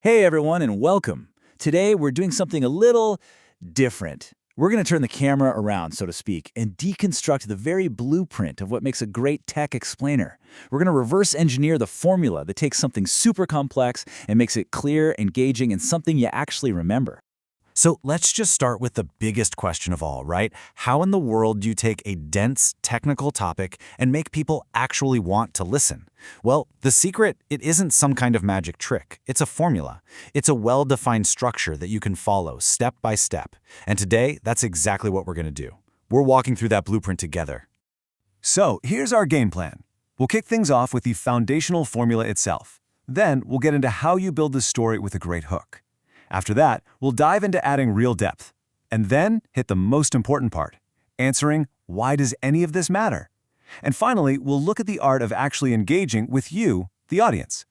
Hey everyone, and welcome. Today we're doing something a little different. We're going to turn the camera around, so to speak, and deconstruct the very blueprint of what makes a great tech explainer. We're going to reverse engineer the formula that takes something super complex and makes it clear, engaging, and something you actually remember. So let's just start with the biggest question of all, right? How in the world do you take a dense technical topic and make people actually want to listen? Well, the secret, it isn't some kind of magic trick. It's a formula. It's a well-defined structure that you can follow step by step. And today, that's exactly what we're going to do. We're walking through that blueprint together. So here's our game plan. We'll kick things off with the foundational formula itself. Then we'll get into how you build the story with a great hook. After that, we'll dive into adding real depth. And then hit the most important part, answering why does any of this matter? And finally, we'll look at the art of actually engaging with you, the audience.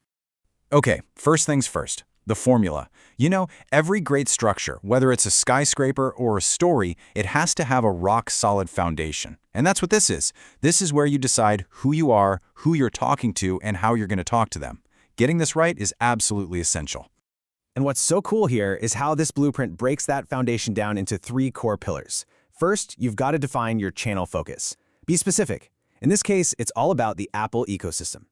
Okay, first things first, the formula. You know, every great structure, whether it's a skyscraper or a story, it has to have a rock-solid foundation. And that's what this is. This is where you decide who you are, who you're talking to, and how you're going to talk to them. Getting this right is absolutely essential. And what's so cool here is how this blueprint breaks that foundation down into three core pillars. First, you've got to define your channel focus. Be specific. In this case, it's all about the Apple ecosystem.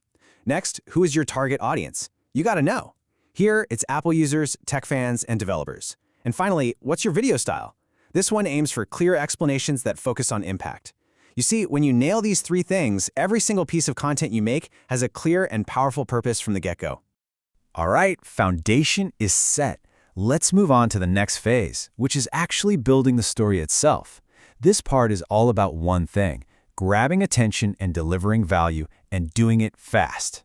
Next, who is your target audience? You got to know. Here, it's Apple users, tech fans, and developers. And finally, what's your video style? This one aims for clear explanations that focus on impact. You see, when you nail these three things, every single piece of content you make has a clear and powerful purpose from the get-go. All right, foundation is set. Let's move on to the next phase, which is actually building the story itself. This part is all about one thing, grabbing attention and delivering value, and doing it fast.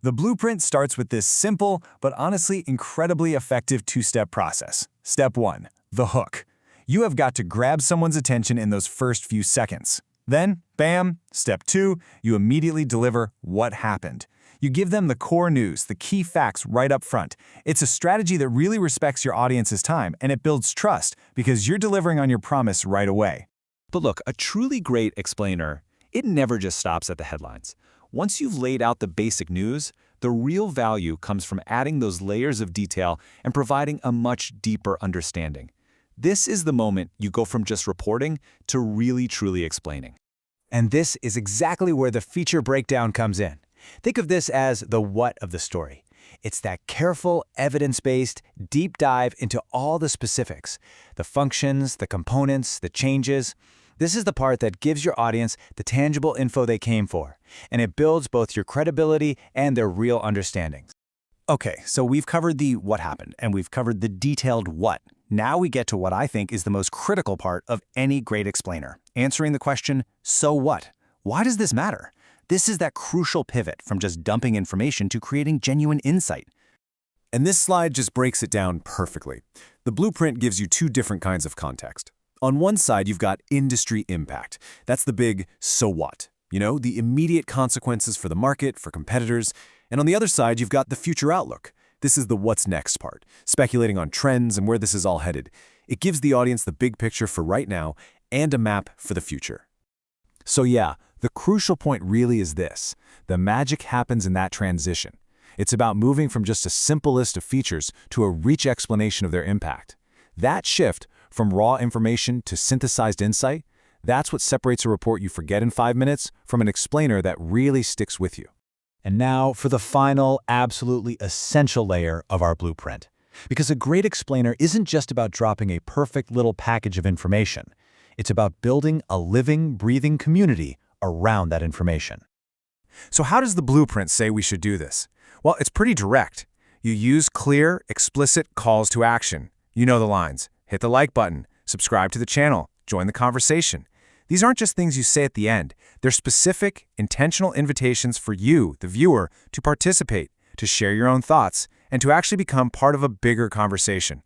The blueprint starts with this simple, but honestly incredibly effective two-step process. Step 1, the hook. You have got to grab someone's attention in those first few seconds. Then, bam, step 2, you immediately deliver what happened. You give them the core news, the key facts right up front. It's a strategy that really respects your audience's time, and it builds trust because you're delivering on your promise right away. But look, a truly great explainer, it never just stops at the headlines. Once you've laid out the basic news, the real value comes from adding those layers of detail and providing a much deeper understanding. This is the moment you go from just reporting to really truly explaining. And this is exactly where the feature breakdown comes in. Think of this as the what of the story. It's that careful, evidence-based, deep dive into all the specifics, the functions, the components, the changes. This is the part that gives your audience the tangible info they came for, and it builds both your credibility and their real understandings. Okay, so we've covered the what happened, and we've covered the detailed what. Now we get to what I think is the most critical part of any great explainer, answering the question, so what? Why does this matter? This is that crucial pivot from just dumping information to creating genuine insight. And this slide just breaks it down perfectly. The blueprint gives you two different kinds of context. On one side, you've got industry impact. That's the big so what, the immediate consequences for the market, for competitors. And on the other side, you've got the future outlook. This is the what's next part, speculating on trends and where this is all headed. It gives the audience the big picture for right now and a map for the future. So yeah, the crucial point really is this. The magic happens in that transition. It's about moving from just a simple list of features to a rich explanation of their impact. That shift from raw information to synthesized insight, that's what separates a report you forget in 5 minutes from an explainer that really sticks with you. And now for the final, absolutely essential layer of our blueprint. Because a great explainer isn't just about dropping a perfect little package of information. It's about building a living, breathing community around that information. So how does the blueprint say we should do this? Well, it's pretty direct. You use clear, explicit calls to action. You know the lines. Hit the like button, subscribe to the channel, join the conversation. These aren't just things you say at the end. They're specific, intentional invitations for you, the viewer, to participate, to share your own thoughts, and to actually become part of a bigger conversation.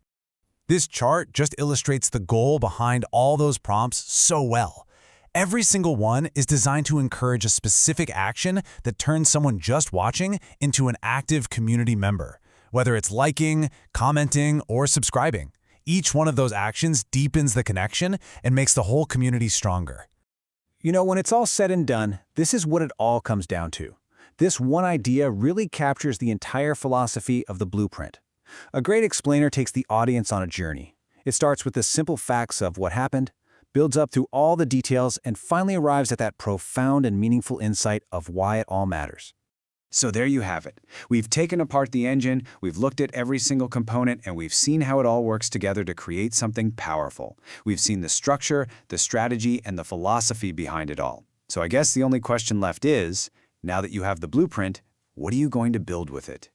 This chart just illustrates the goal behind all those prompts so well. Every single one is designed to encourage a specific action that turns someone just watching into an active community member, whether it's liking, commenting, or subscribing. Each one of those actions deepens the connection and makes the whole community stronger. When it's all said and done, this is what it all comes down to. This one idea really captures the entire philosophy of the blueprint. A great explainer takes the audience on a journey. It starts with the simple facts of what happened, builds up through all the details, and finally arrives at that profound and meaningful insight of why it all matters. So there you have it. We've taken apart the engine, we've looked at every single component, and we've seen how it all works together to create something powerful. We've seen the structure, the strategy, and the philosophy behind it all. So I guess the only question left is, now that you have the blueprint, what are you going to build with it?